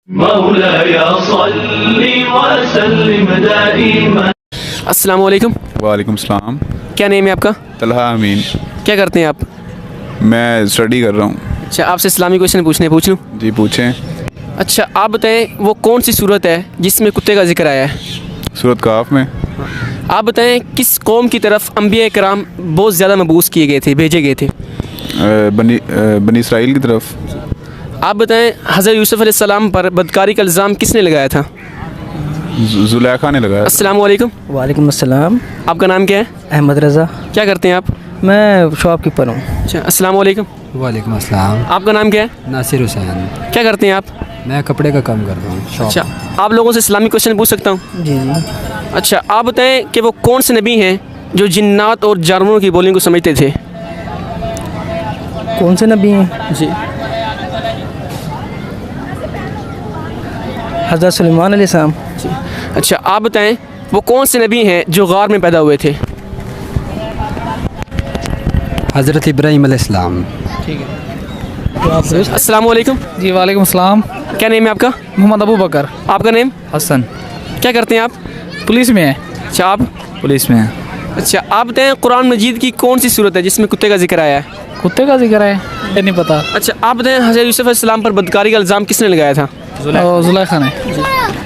مولاي صل وسلم دائما. السلام علیکم. وعلیکم السلام. کیا نیم ہے آپ کا؟ طلحہ امین. کیا کرتے ہیں آپ؟ میں اسٹڈی کر رہا ہوں. اچھا، آپ سے اسلامی کویشچن پوچھ لوں؟ جی پوچھیں. اچھا، آپ بتائیں وہ کون سی صورت ہے جس میں کتے کا ذکر آیا ہے؟ سورۃ کہف میں. آپ بتائیں کس قوم کی طرف انبیاء کرام بہت زیادہ مبعوث کیے گئے تھے، بھیجے گئے تھے؟ بنی اسرائیل کی طرف. آپ بتائیں حضرت یوسف علیہ السلام پر بدکاری کا الزام کس نے لگایا تھا؟ زلیخا نے لگایا. السلام علیکم. وعلیکم السلام. آپ کا نام کیا ہے؟ احمد رضا. کیا کرتے ہیں آپ؟ میں شاپ کیپر ہوں. اچھا، السلام علیکم. وعلیکم السلام. آپ کا نام کیا ہے؟ ناصر حسین. کیا کرتے ہیں آپ؟ میں کپڑے کا کام کر رہا ہوں. اچھا، آپ لوگوں سے اسلامی کویشچن پوچھ سکتا ہوں؟ جی جی. اچھا، آپ بتائیں کہ وہ کون سے نبی ہیں جو جنات اور جانوروں کی بولیوں کو سمجھتے تھے؟ کون سے نبی ہیں؟ جی. حضرت سلیمان علیہ السلام. اچھا، آپ بتائیں وہ کون سے نبی ہیں جو غار میں پیدا ہوئے تھے؟ حضرت ابراہیم علیہ السلام. ٹھیک ہے. السلام علیکم. جی وعلیکم السلام. کیا نیم ہے آپ کا؟ محمد ابو بکر. آپ کا نیم؟ حسن. کیا کرتے ہیں آپ؟ پولیس میں ہے. اچھا، آپ؟ پولیس میں ہے. اچھا، آپ بتائیں قرآن مجید کی کون سی صورت ہے جس میں کتے کا ذکر آیا ہے؟ کتے کا ذکر ہے؟ یہ نہیں پتا. اچھا، آپ بتائیں حضرت یوسف علیہ السلام پر بدکاری کا الزام کس نے لگایا تھا؟ زلیخا نے.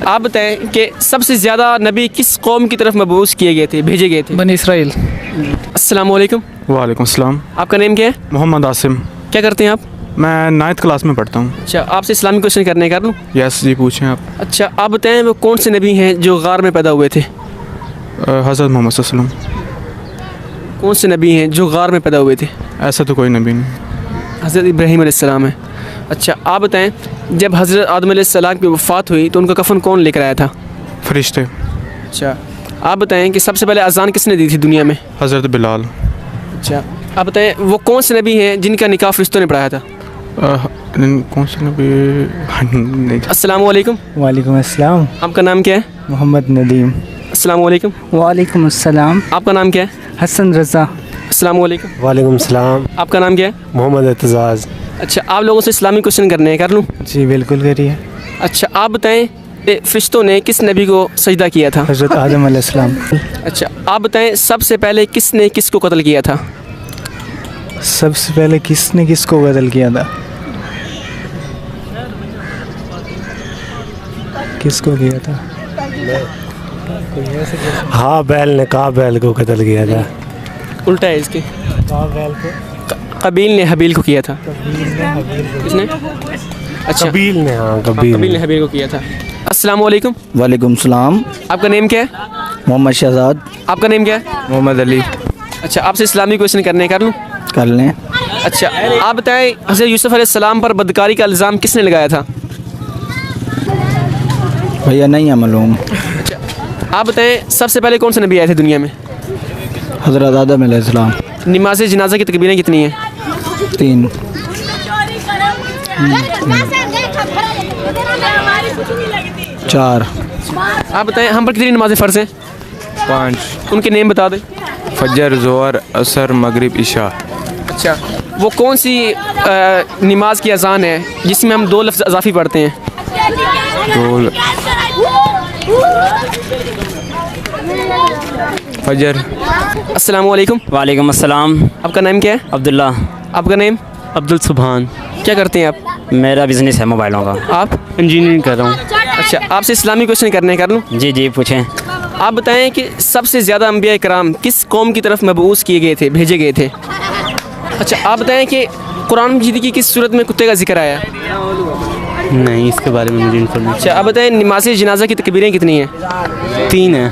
آپ بتائیں کہ سب سے زیادہ نبی کس قوم کی طرف مبعوث کیے گئے تھے، بھیجے گئے تھے؟ بنی اسرائیل. السلام علیکم. وعلیکم السلام. آپ کا نیم کیا ہے؟ محمد عاصم. کیا کرتے ہیں آپ؟ میں 9th کلاس میں پڑھتا ہوں. اچھا، آپ سے اسلامی کویشچن کرنے کر لوں؟ یس جی پوچھیں آپ. اچھا، آپ بتائیں وہ کون سے نبی ہیں جو غار میں پیدا ہوئے تھے؟ حضرت محمد صلی اللہ علیہ وسلم. کون سے نبی ہیں جو غار میں پیدا ہوئے تھے؟ ایسا تو کوئی نبی نہیں. حضرت ابراہیم علیہ السلام ہے. اچھا، آپ بتائیں جب حضرت آدم علیہ السلام کی وفات ہوئی تو ان کا کفن کون لے کر آیا تھا؟ فرشتے. اچھا، آپ بتائیں کہ سب سے پہلے اذان کس نے دی تھی دنیا میں؟ حضرت بلال. اچھا، آپ بتائیں وہ کون سے نبی ہیں جن کا نکاح فرشتوں نے پڑھایا تھا؟ کون سے نبی؟ نہیں. السلام علیکم. وعلیکم السلام. آپ کا نام کیا ہے؟ محمد ندیم. السلام علیکم. وعلیکم السلام. آپ کا نام کیا ہے؟ حسن رضا. السلام علیکم. وعلیکم السلام. آپ کا نام کیا ہے؟ محمد اعتزاز. اچھا، آپ لوگوں سے اسلامی کویشچن کرنے ہیں، کر لوں؟ جی بالکل کریے. اچھا، آپ بتائیں کہ فرشتوں نے کس نبی کو سجدہ کیا تھا؟ حضرت آدم علیہ السلام. اچھا، آپ بتائیں سب سے پہلے کس نے کس کو قتل کیا تھا؟ سب سے پہلے کس نے کس کو قتل کیا تھا؟ کس کو کیا تھا؟ ہاں بیل نے کہا بیل کو قتل کیا تھا. الٹا ہے اس کے. قبیل نے حبیل کو کیا تھا. کس نے؟ اچھا، قبیل نے. ہاں قبیل نے حبیل کو کیا تھا. السلام علیکم. وعلیکم السلام. آپ کا نیم کیا ہے؟ محمد شہزاد. آپ کا نیم کیا ہے؟ محمد علی. اچھا، آپ سے اسلامی کویشچن کرنے کر لوں؟ کر لیں. اچھا، آپ بتائیں حضرت یوسف علیہ السلام پر بدکاری کا الزام کس نے لگایا تھا؟ بھیا نہیں ہے معلوم. اچھا، آپ بتائیں سب سے پہلے کون سے نبی آئے تھے دنیا میں؟ حضرت آدم علیہ السلام. نماز جنازہ کی تکبیریں کتنی ہیں؟ 3. چار. آپ بتائیں ہم پر کتنی نمازیں فرض ہیں؟ 5. ان کے نیم بتا دیں. فجر، ظہر، عصر، مغرب، عشاء. اچھا، وہ کون سی نماز کی اذان ہے جس میں ہم 2 لفظ اضافی پڑھتے ہیں؟ فجر. السلام علیکم. وعلیکم السلام. آپ کا نام کیا ہے؟ عبداللہ. آپ کا نیم؟ عبدالسبحان. کیا کرتے ہیں آپ؟ میرا بزنس ہے موبائلوں کا. آپ؟ انجینئرنگ کر رہا ہوں. اچھا، آپ سے اسلامی کویشچن کرنے کر لوں؟ جی جی پوچھیں. آپ بتائیں کہ سب سے زیادہ انبیاء کرام کس قوم کی طرف مبعوث کیے گئے تھے، بھیجے گئے تھے؟ اچھا، آپ بتائیں کہ قرآن مجید کی کس صورت میں کتے کا ذکر آیا؟ نہیں، اس کے بارے میں مجھے انفارمیشن. اچھا، آپ بتائیں نماز جنازہ کی تکبیریں کتنی ہیں؟ 3 ہیں.